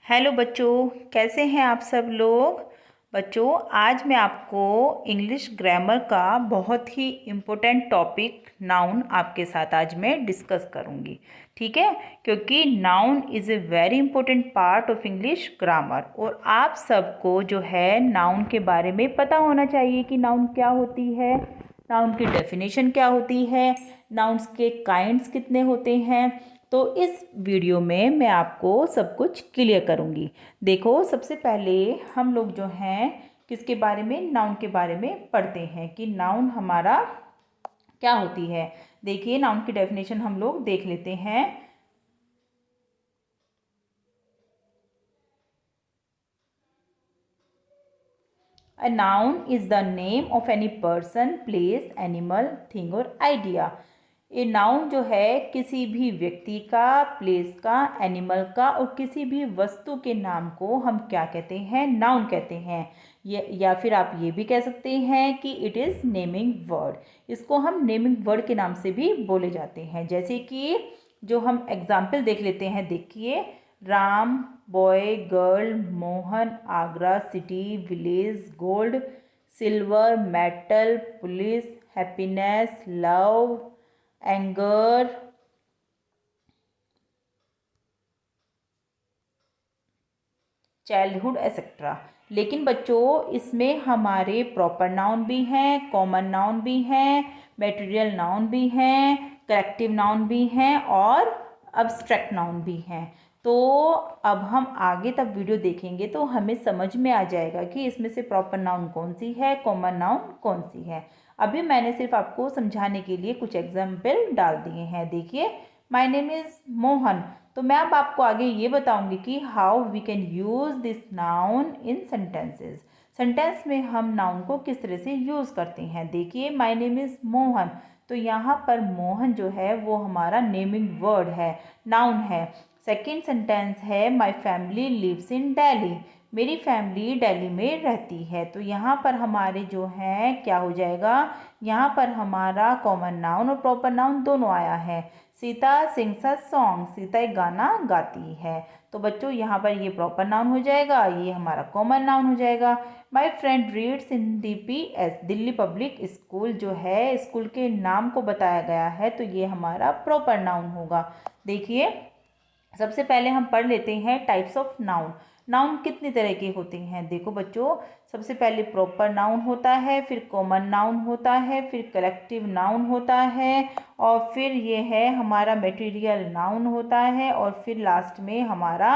Hello बच्चों, कैसे हैं आप सब लोग। बच्चों, आज मैं आपको इंग्लिश ग्रामर का बहुत ही इम्पोर्टेंट टॉपिक नाउन आपके साथ आज मैं डिस्कस करूंगी। ठीक है, क्योंकि noun is a very important part of English grammar और आप सबको जो है नाउन के बारे में पता होना चाहिए कि नाउन क्या होती है, नाउन की डेफिनेशन क्या होती है, नाउन्स के काइंड्स कितने होते हैं। तो इस वीडियो में मैं आपको सब कुछ क्लियर करूँगी। देखो, सबसे पहले हम लोग जो हैं किसके बारे में, नाउन के बारे में पढ़ते हैं कि नाउन हमारा क्या होती है। देखिए, नाउन की डेफिनेशन हम लोग देख लेते हैं। A noun is the name of any person, place, animal, thing और idea। ये नाउन जो है किसी भी व्यक्ति का, प्लेस का, एनिमल का और किसी भी वस्तु के नाम को हम क्या कहते हैं, नाउन कहते हैं। ये या फिर आप ये भी कह सकते हैं कि इट इज़ नेमिंग वर्ड। इसको हम नेमिंग वर्ड के नाम से भी बोले जाते हैं। जैसे कि जो हम एग्जाम्पल देख लेते हैं, देखिए, Ram, boy, girl, Mohan, Agra, city, village, gold, silver, metal, police, happiness, love, anger, childhood etcetera. लेकिन बच्चों, इसमें हमारे प्रॉपर नाउन भी हैं, कॉमन नाउन भी हैं, मटेरियल नाउन भी हैं, कलेक्टिव नाउन भी हैं और अब्स्ट्रैक्ट नाउन भी हैं। तो अब हम आगे तक वीडियो देखेंगे तो हमें समझ में आ जाएगा कि इसमें से प्रॉपर नाउन कौन सी है, कॉमन नाउन कौन सी है। अभी मैंने सिर्फ आपको समझाने के लिए कुछ एग्जाम्पल डाल दिए हैं। देखिए, माय नेम इज़ मोहन। तो मैं अब आपको आगे ये बताऊंगी कि how we can use this noun in sentences. Sentence में हम नाउन को किस तरह से यूज़ करते हैं। देखिए, माय नेम इज़ मोहन। तो यहाँ पर मोहन जो है वो हमारा नेमिंग वर्ड है, नाउन है। सेकेंड सेंटेंस है, my family lives in Delhi. मेरी फैमिली दिल्ली में रहती है। तो यहाँ पर हमारे जो है क्या हो जाएगा, यहाँ पर हमारा कॉमन नाउन और प्रॉपर नाउन दोनों आया है। Sita sings a song. Sita एक गाना गाती है। तो बच्चों, यहाँ पर ये प्रॉपर नाउन हो जाएगा, ये हमारा कॉमन नाउन हो जाएगा। My friend reads in DPS, Delhi public school जो है, स्कूल के नाम को बताया गया है, तो ये हमारा प्रॉपर नाउन होगा। देखिए, सबसे पहले हम पढ़ लेते हैं टाइप्स ऑफ नाउन। नाउन कितने तरह के होते हैं। देखो बच्चों, सबसे पहले प्रॉपर नाउन होता है, फिर कॉमन नाउन होता है, फिर कलेक्टिव नाउन होता है और फिर ये है हमारा मटेरियल नाउन होता है और फिर लास्ट में हमारा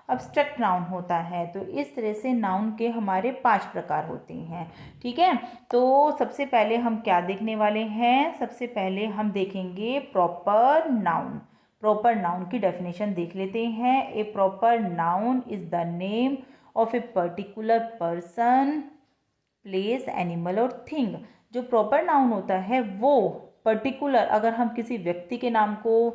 अब्स्ट्रैक्ट नाउन होता है। तो इस तरह से नाउन के हमारे 5 प्रकार होते हैं। ठीक है, तो सबसे पहले हम क्या देखने वाले हैं, सबसे पहले हम देखेंगे प्रॉपर नाउन। प्रॉपर नाउन की डेफिनेशन देख लेते हैं। A proper noun is the name of a particular person, place, animal और थिंग। जो प्रॉपर नाउन होता है वो पर्टिकुलर, अगर हम किसी व्यक्ति के नाम को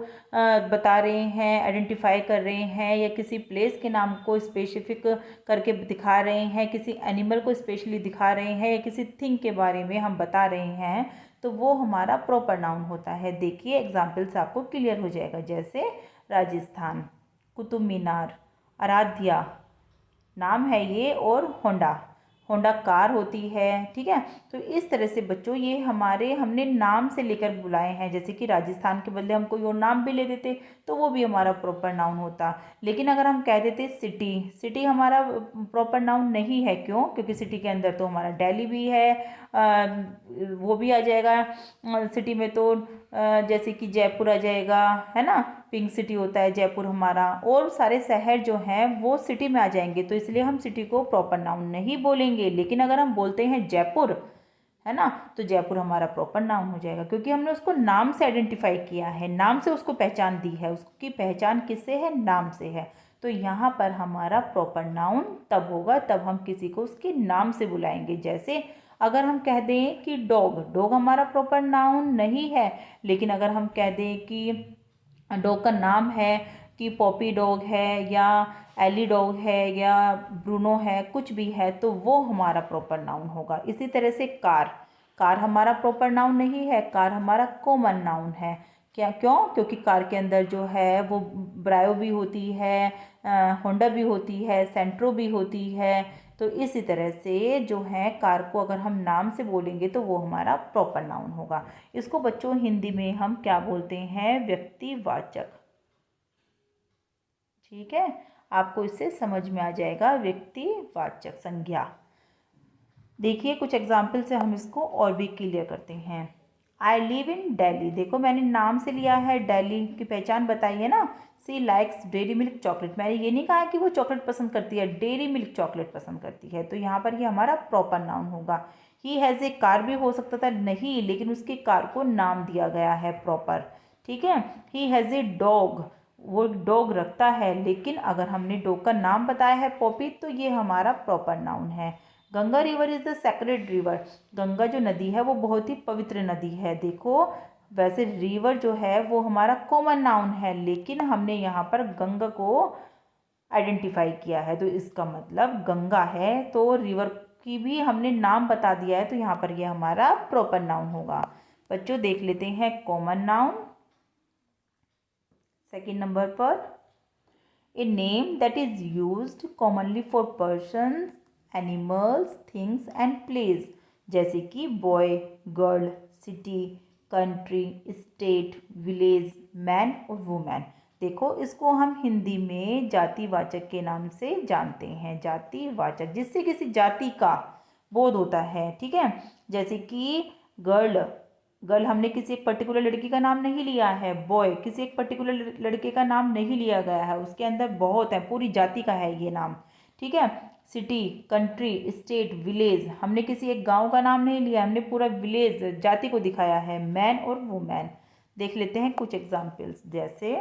बता रहे हैं, आइडेंटिफाई कर रहे हैं, या किसी प्लेस के नाम को स्पेसिफिक करके दिखा रहे हैं, किसी एनिमल को स्पेशली दिखा रहे हैं, या किसी थिंग के बारे में हम बता रहे हैं, तो वो हमारा प्रॉपर नाउन होता है। देखिए, एग्जाम्पल से आपको क्लियर हो जाएगा। जैसे राजस्थान, कुतुब मीनार, आराध्या नाम है ये, और होंडा, होंडा कार होती है। ठीक है, तो इस तरह से बच्चों ये हमारे हमने नाम से लेकर बुलाए हैं। जैसे कि राजस्थान के बदले हम कोई और नाम भी ले देते तो वो भी हमारा प्रॉपर नाउन होता। लेकिन अगर हम कह देते सिटी, सिटी हमारा प्रॉपर नाउन नहीं है। क्यों? क्योंकि सिटी के अंदर तो हमारा दिल्ली भी है, वो भी आ जाएगा सिटी में। तो जैसे कि जयपुर आ जाएगा, है ना, पिंक सिटी होता है जयपुर हमारा, और सारे शहर जो हैं वो सिटी में आ जाएंगे। तो इसलिए हम सिटी को प्रॉपर नाउन नहीं बोलेंगे। लेकिन अगर हम बोलते हैं जयपुर, है ना, तो जयपुर हमारा प्रॉपर नाउन हो जाएगा, क्योंकि हमने उसको नाम से आइडेंटिफाई किया है, नाम से उसको पहचान दी है। उसकी पहचान किससे है? नाम से है। तो यहाँ पर हमारा प्रॉपर नाउन तब होगा तब हम किसी को उसके नाम से बुलाएंगे। जैसे अगर हम कह दें कि डॉग, डॉग हमारा प्रॉपर नाउन नहीं है। लेकिन अगर हम कह दें कि डॉग का नाम है कि पॉपी डॉग है, या एली डॉग है, या ब्रूनो है, कुछ भी है, तो वो हमारा प्रॉपर नाउन होगा। इसी तरह से कार, कार हमारा प्रॉपर नाउन नहीं है, कार हमारा कॉमन नाउन है। क्योंकि कार के अंदर जो है वो ब्रायो भी होती है, होंडा भी होती है, सेंट्रो भी होती है। तो इसी तरह से जो है कार को अगर हम नाम से बोलेंगे तो वो हमारा प्रॉपर नाउन होगा। इसको बच्चों हिंदी में हम क्या बोलते हैं? व्यक्तिवाचक। ठीक है, आपको इससे समझ में आ जाएगा व्यक्तिवाचक संज्ञा। देखिए कुछ एग्जाम्पल से हम इसको और भी क्लियर करते हैं। आई लिव इन दिल्ली, देखो मैंने नाम से लिया है, दिल्ली की पहचान बताई है ना। सी लाइक्स डेयरी मिल्क चॉकलेट, मैंने ये नहीं कहा कि वो चॉकलेट पसंद करती है, डेयरी मिल्क चॉकलेट पसंद करती है, तो यहाँ पर ये हमारा प्रॉपर नाउन होगा। ही हैज़ ए कार भी हो सकता था, नहीं, लेकिन उसकी कार को नाम दिया गया है प्रॉपर। ठीक है, ही हैज़ ए डॉग, वो डॉग रखता है, लेकिन अगर हमने डॉग का नाम बताया है पॉपी तो ये हमारा प्रॉपर नाउन है। Ganga river is the sacred river, Ganga जो नदी है वो बहुत ही पवित्र नदी है। देखो वैसे रिवर जो है वो हमारा कॉमन नाउन है, लेकिन हमने यहाँ पर गंगा को आइडेंटिफाई किया है, तो इसका मतलब गंगा है, तो रिवर की भी हमने नाम बता दिया है, तो यहाँ पर ये हमारा प्रॉपर नाउन होगा। बच्चों देख लेते हैं कॉमन नाउन। सेकेंड नंबर पर, a name that is used commonly for persons, animals, things and place, जैसे कि boy, girl, city, country, state, village, man और वुमेन। देखो इसको हम हिंदी में जातिवाचक के नाम से जानते हैं। जातिवाचक जिससे किसी जाति का बोध होता है। ठीक है, जैसे कि गर्ल, गर्ल हमने किसी एक पर्टिकुलर लड़की का नाम नहीं लिया है। बॉय किसी एक पर्टिकुलर लड़के का नाम नहीं लिया गया है, उसके अंदर बहुत है, पूरी जाति का है ये नाम। ठीक है, सिटी, कंट्री, स्टेट, विलेज हमने किसी एक गांव का नाम नहीं लिया, हमने पूरा विलेज जाति को दिखाया है। मैन और वुमेन देख लेते हैं कुछ एग्जाम्पल्स, जैसे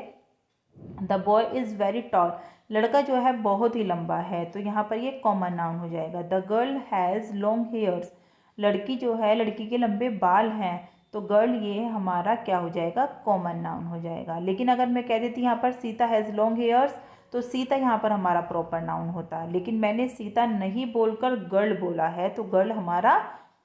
the boy is very tall, लड़का जो है बहुत ही लंबा है, तो यहाँ पर ये कॉमन नाउन हो जाएगा। The girl has long hairs, लड़की जो है लड़की के लंबे बाल हैं, तो गर्ल ये हमारा क्या हो जाएगा? कॉमन नाउन हो जाएगा। लेकिन अगर मैं कह देती यहाँ पर सीता हैज़ लॉन्ग हेयर्स, तो सीता यहाँ पर हमारा प्रॉपर नाउन होता, लेकिन मैंने सीता नहीं बोलकर गर्ल बोला है, तो गर्ल हमारा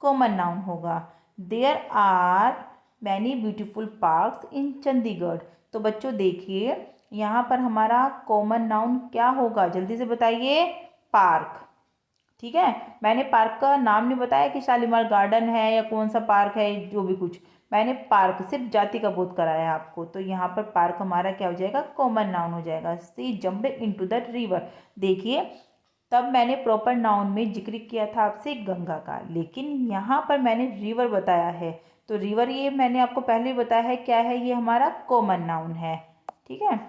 कॉमन नाउन होगा। There are many beautiful parks in Chandigarh, तो बच्चों देखिए यहाँ पर हमारा कॉमन नाउन क्या होगा? जल्दी से बताइए। पार्क। ठीक है, मैंने पार्क का नाम नहीं बताया कि शालीमार गार्डन है या कौन सा पार्क है, जो भी कुछ, मैंने पार्क सिर्फ जाति का बोध कराया आपको, तो यहाँ पर पार्क हमारा क्या हो जाएगा? कॉमन नाउन हो जाएगा। सी जम्प्ड इनटू द रिवर, देखिए तब मैंने प्रॉपर नाउन में जिक्र किया था आपसे गंगा का, लेकिन यहाँ पर मैंने रिवर बताया है, तो रिवर ये मैंने आपको पहले ही बताया है क्या है, ये हमारा कॉमन नाउन है। ठीक है,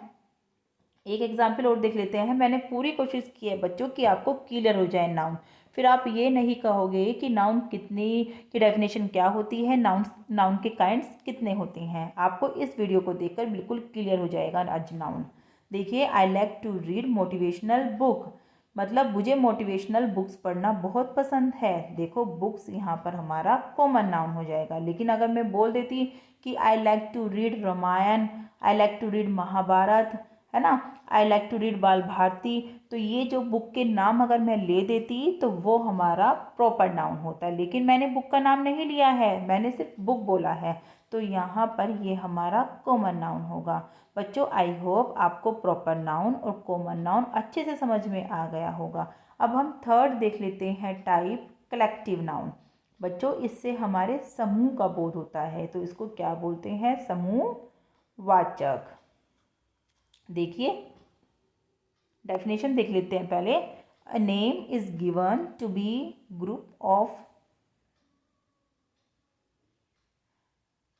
एक एग्जाम्पल और देख लेते हैं। मैंने पूरी कोशिश की है बच्चों कि आपको क्लियर हो जाए नाउन, फिर आप ये नहीं कहोगे कि नाउन कितनी की डेफिनेशन क्या होती है, नाउन के काइंड्स कितने होते हैं। आपको इस वीडियो को देखकर बिल्कुल क्लियर हो जाएगा आज नाउन। देखिए, I like to read motivational book, मतलब मुझे मोटिवेशनल बुक्स पढ़ना बहुत पसंद है। देखो बुक्स यहाँ पर हमारा कॉमन नाउन हो जाएगा, लेकिन अगर मैं बोल देती कि I like to read Ramayana, I like to read Mahabharata, है ना, आई लाइक टू रीड बाल भारती, तो ये जो बुक के नाम अगर मैं ले देती तो वो हमारा प्रॉपर नाउन होता है, लेकिन मैंने बुक का नाम नहीं लिया है, मैंने सिर्फ बुक बोला है, तो यहाँ पर ये हमारा कॉमन नाउन होगा। बच्चों आई होप आपको प्रॉपर नाउन और कॉमन नाउन अच्छे से समझ में आ गया होगा। अब हम थर्ड देख लेते हैं टाइप, कलेक्टिव नाउन। बच्चों इससे हमारे समूह का बोध होता है, तो इसको क्या बोलते हैं? समूहवाचक। देखिए डेफिनेशन देख लेते हैं पहले। A name is given to be group of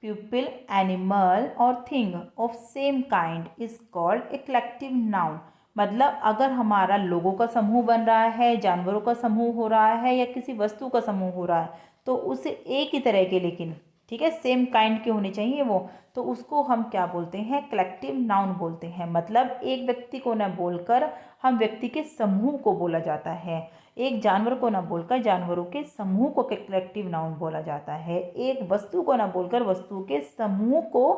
people, animal और thing of same kind is called a collective noun, मतलब अगर हमारा लोगों का समूह बन रहा है, जानवरों का समूह हो रहा है या किसी वस्तु का समूह हो रहा है, तो उसे एक ही तरह के, लेकिन ठीक है सेम काइंड के होने चाहिए वो, तो उसको हम क्या बोलते हैं? कलेक्टिव नाउन बोलते हैं। मतलब एक व्यक्ति को न बोलकर हम व्यक्ति के समूह को बोला जाता है, एक जानवर को न बोलकर जानवरों के समूह को कलेक्टिव नाउन बोला जाता है, एक वस्तु को न बोलकर वस्तु के समूह को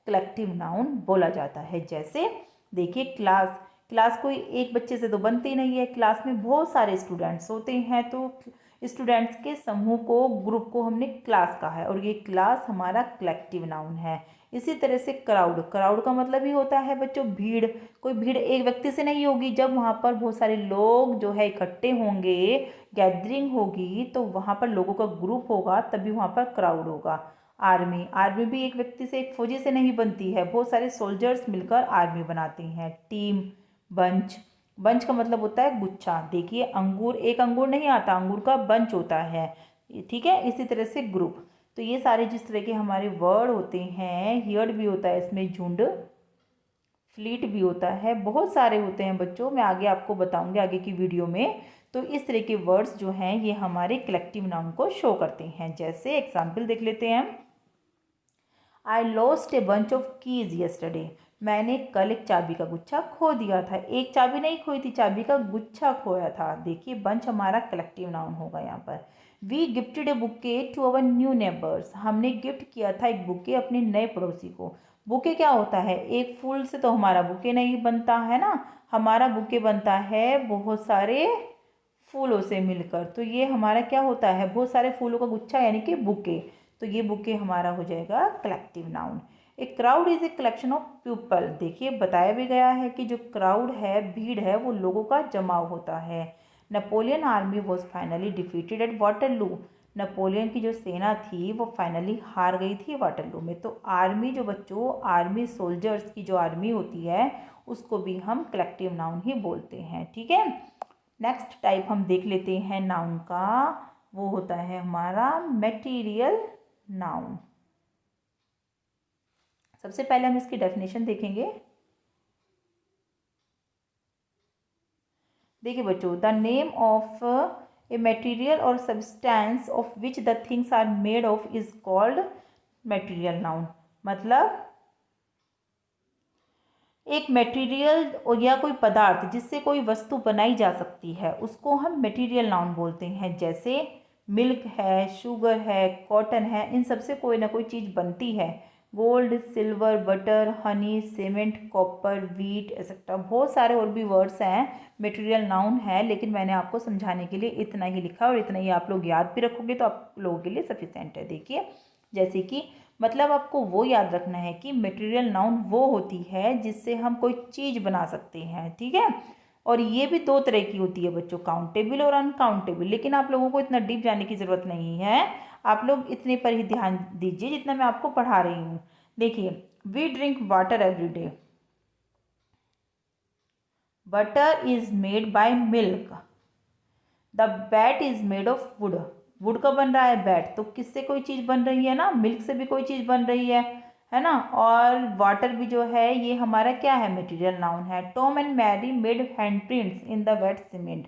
कलेक्टिव नाउन बोला जाता है। जैसे देखिए क्लास कोई एक बच्चे से तो बनती नहीं है, क्लास में बहुत सारे स्टूडेंट्स होते हैं, तो स्टूडेंट्स के समूह को, ग्रुप को हमने क्लास कहा है और ये क्लास हमारा कलेक्टिव नाउन है। इसी तरह से क्राउड, क्राउड का मतलब ही होता है बच्चों भीड़। कोई भीड़ एक व्यक्ति से नहीं होगी, जब वहाँ पर बहुत सारे लोग जो है इकट्ठे होंगे, गैदरिंग होगी, तो वहाँ पर लोगों का ग्रुप होगा, तभी वहाँ पर क्राउड होगा। आर्मी, आर्मी भी एक व्यक्ति से, एक फौजी से नहीं बनती है, बहुत सारे सोल्जर्स मिलकर आर्मी बनाती हैं। टीम, बंच, बंच का मतलब होता है गुच्छा। देखिए अंगूर, एक अंगूर नहीं आता, अंगूर का बंच होता है, ठीक है। इसी तरह से ग्रुप। तो ये सारे जिस तरह के हमारे वर्ड होते हैं, हियर्ड भी होता है इसमें, झुंड, फ्लीट भी होता है, बहुत सारे होते हैं बच्चों, मैं आगे आपको बताऊंगी आगे की वीडियो में। तो इस तरह के वर्ड्स जो हैं ये हमारे कलेक्टिव नाउन को शो करते हैं। जैसे एग्जाम्पल देख लेते हैं हम। I lost a bunch of keys yesterday, मैंने कल एक चाबी का गुच्छा खो दिया था। एक चाबी नहीं खोई थी, चाबी का गुच्छा खोया था। देखिए बंच हमारा कलेक्टिव नाउन होगा यहाँ पर। We gifted a bouquet to our new neighbours, हमने गिफ्ट किया था एक बुके अपने नए पड़ोसी को। बुके क्या होता है, एक फूल से तो हमारा बुके नहीं बनता है ना, हमारा बुके बनता है बहुत सारे फूलों से मिलकर। तो ये हमारा क्या होता है, बहुत सारे फूलों का गुच्छा यानी कि बुके। तो ये बुके हमारा हो जाएगा collective noun. A crowd is a collection of people, देखिए बताया भी गया है कि जो क्राउड है, भीड़ है, वो लोगों का जमाव होता है। Napoleon army was finally defeated at Waterloo, Napoleon की जो सेना थी वो फाइनली हार गई थी वाटरलू में। तो आर्मी जो बच्चों, आर्मी सोल्जर्स की जो आर्मी होती है उसको भी हम कलेक्टिव नाउन ही बोलते हैं, ठीक है। नेक्स्ट टाइप हम देख लेते हैं नाउन का, वो होता है हमारा मटेरियल नाउन। सबसे पहले हम इसकी डेफिनेशन देखेंगे। देखिए बच्चों, the name of a material और substance of which the things are made of is called material noun. मतलब एक मटेरियल और या कोई पदार्थ जिससे कोई वस्तु बनाई जा सकती है उसको हम मटेरियल नाउन बोलते हैं। जैसे मिल्क है, शुगर है, कॉटन है, इन सब से कोई ना कोई चीज़ बनती है। Gold, silver, butter, Honey, cement, copper, wheat etcetera, बहुत सारे और भी वर्ड्स हैं, मटेरियल नाउन है, लेकिन मैंने आपको समझाने के लिए इतना ही लिखा और इतना ही आप लोग याद भी रखोगे तो आप लोगों के लिए सफिशेंट है। देखिए जैसे कि मतलब आपको वो याद रखना है कि मटेरियल नाउन वो होती है जिससे हम कोई चीज़ बना सकते हैं, ठीक है। और ये भी दो तरह की होती है बच्चों, काउंटेबल और अनकाउंटेबल, लेकिन आप लोगों को इतना डीप जाने की ज़रूरत नहीं है, आप लोग इतने पर ही ध्यान दीजिए जितना मैं आपको पढ़ा रही हूँ। देखिए, we drink water every day, butter is made by milk, the bat is made of wood, wood का बन रहा है बैट, तो किससे कोई चीज़ बन रही है ना, मिल्क से भी कोई चीज़ बन रही है ना। और वाटर भी जो है ये हमारा क्या है, मटेरियल नाउन है। Tom and Mary made hand prints in the wet cement,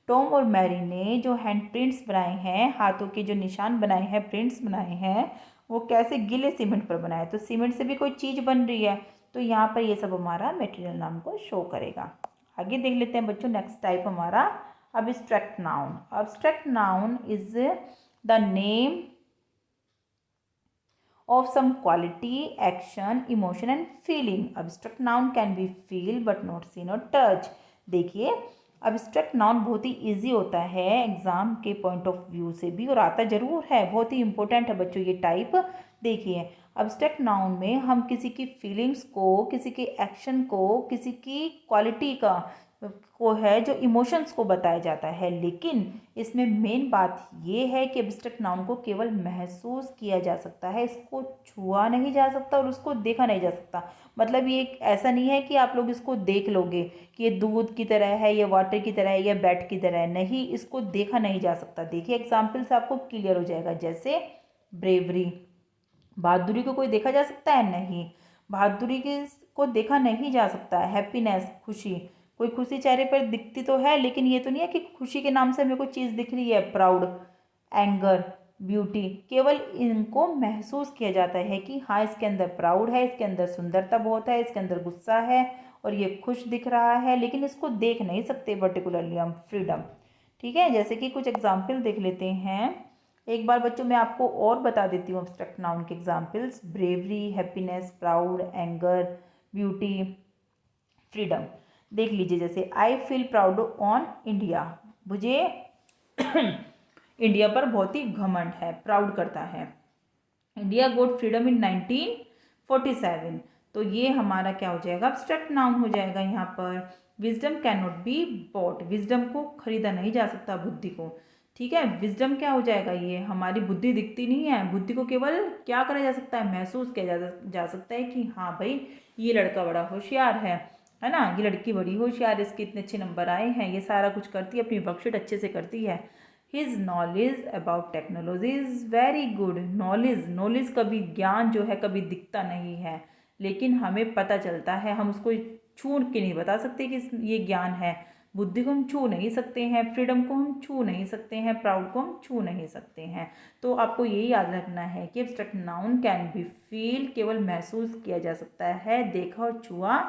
Tom और मैरी ने जो हैंड प्रिंट्स बनाए हैं, हाथों के जो निशान बनाए हैं, प्रिंट्स बनाए हैं, वो कैसे, गीले सीमेंट पर बनाए। तो सीमेंट से भी कोई चीज़ बन रही है, तो यहाँ पर ये सब हमारा मटेरियल नाउन को शो करेगा। आगे देख लेते हैं बच्चों, नेक्स्ट टाइप हमारा abstract noun. Abstract noun is the name of some quality, action, emotion and feeling. Abstract noun can be feel but not seen or touch. देखिए abstract noun बहुत ही ईजी होता है एग्जाम के पॉइंट ऑफ व्यू से भी, और आता जरूर है, बहुत ही इंपॉर्टेंट है बच्चों ये टाइप। देखिए abstract noun में हम किसी की फीलिंग्स को, किसी के एक्शन को, किसी की क्वालिटी को है जो इमोशंस को बताया जाता है, लेकिन इसमें मेन बात ये है कि एब्स्ट्रैक्ट नाउन को केवल महसूस किया जा सकता है, इसको छुआ नहीं जा सकता और उसको देखा नहीं जा सकता। मतलब ये ऐसा नहीं है कि आप लोग इसको देख लोगे कि ये दूध की तरह है, ये वाटर की तरह है, या बैट की तरह है, नहीं, इसको देखा नहीं जा सकता। देखिए एग्जाम्पल से आपको क्लियर हो जाएगा। जैसे ब्रेवरी, बहादुरी को कोई देखा जा सकता है, नहीं, बहादुरी को देखा नहीं जा सकता है। हैप्पीनेस, खुशी, कोई खुशी चेहरे पर दिखती तो है, लेकिन ये तो नहीं है कि खुशी के नाम से हमें कोई चीज़ दिख रही है। प्राउड, एंगर, ब्यूटी, केवल इनको महसूस किया जाता है कि हाँ इसके अंदर प्राउड है, इसके अंदर सुंदरता बहुत है, इसके अंदर गुस्सा है और ये खुश दिख रहा है, लेकिन इसको देख नहीं सकते पर्टिकुलरली हम। फ्रीडम, ठीक है। जैसे कि कुछ एग्जाम्पल देख लेते हैं एक बार बच्चों, मैं आपको और बता देती हूँ एब्स्ट्रैक्ट नाउन के examples. Bravery, happiness, proud, anger, beauty, freedom. देख लीजिए, जैसे I feel proud on India, मुझे इंडिया पर बहुत ही घमंड है, प्राउड करता है। इंडिया गोट फ्रीडम इन 1947। तो ये हमारा क्या हो जाएगा, एब्स्ट्रैक्ट नाउन हो जाएगा यहाँ पर। Wisdom can not be bought, wisdom को खरीदा नहीं जा सकता, बुद्धि को। ठीक है, विजडम क्या हो जाएगा, ये हमारी बुद्धि दिखती नहीं है, बुद्धि को केवल क्या करा जा सकता है, महसूस किया जा सकता है कि हाँ भाई ये लड़का बड़ा होशियार है ना, ये लड़की बड़ी होशियार, इसके इतने अच्छे नंबर आए हैं, ये सारा कुछ करती है, अपनी वर्कशीट अच्छे से करती है। His knowledge about technology is very good. Knowledge कभी, ज्ञान जो है कभी दिखता नहीं है, लेकिन हमें पता चलता है, हम उसको छू के नहीं बता सकते कि ये ज्ञान है। बुद्धि को हम छू नहीं सकते हैं, फ्रीडम को हम छू नहीं सकते हैं, प्राउड को हम छू नहीं सकते हैं। तो आपको यही याद रखना है कि abstract noun can be feel, केवल महसूस किया जा सकता है, देखा और छुआ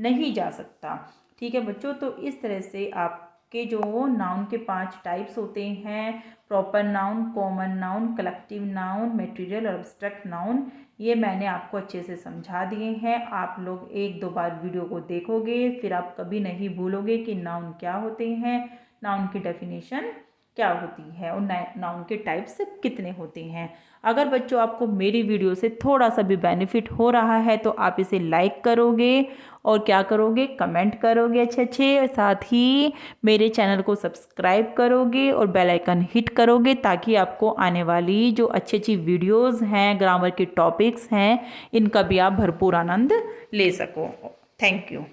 नहीं जा सकता। ठीक है बच्चों, तो इस तरह से आपके जो नाउन के 5 टाइप्स होते हैं, proper noun, common noun, collective noun, material और एब्स्ट्रैक्ट नाउन, ये मैंने आपको अच्छे से समझा दिए हैं। आप लोग 1-2 बार वीडियो को देखोगे, फिर आप कभी नहीं भूलोगे कि नाउन क्या होते हैं, नाउन की डेफिनेशन क्या होती है और नाउन के टाइप्स कितने होते हैं। अगर बच्चों आपको मेरी वीडियो से थोड़ा सा भी बेनिफिट हो रहा है तो आप इसे लाइक करोगे और क्या करोगे, कमेंट करोगे अच्छे, साथ ही मेरे चैनल को सब्सक्राइब करोगे और बेल आइकन हिट करोगे, ताकि आपको आने वाली जो अच्छी वीडियोस हैं, ग्रामर के टॉपिक्स हैं, इनका भी आप भरपूर आनंद ले सको। Thank you.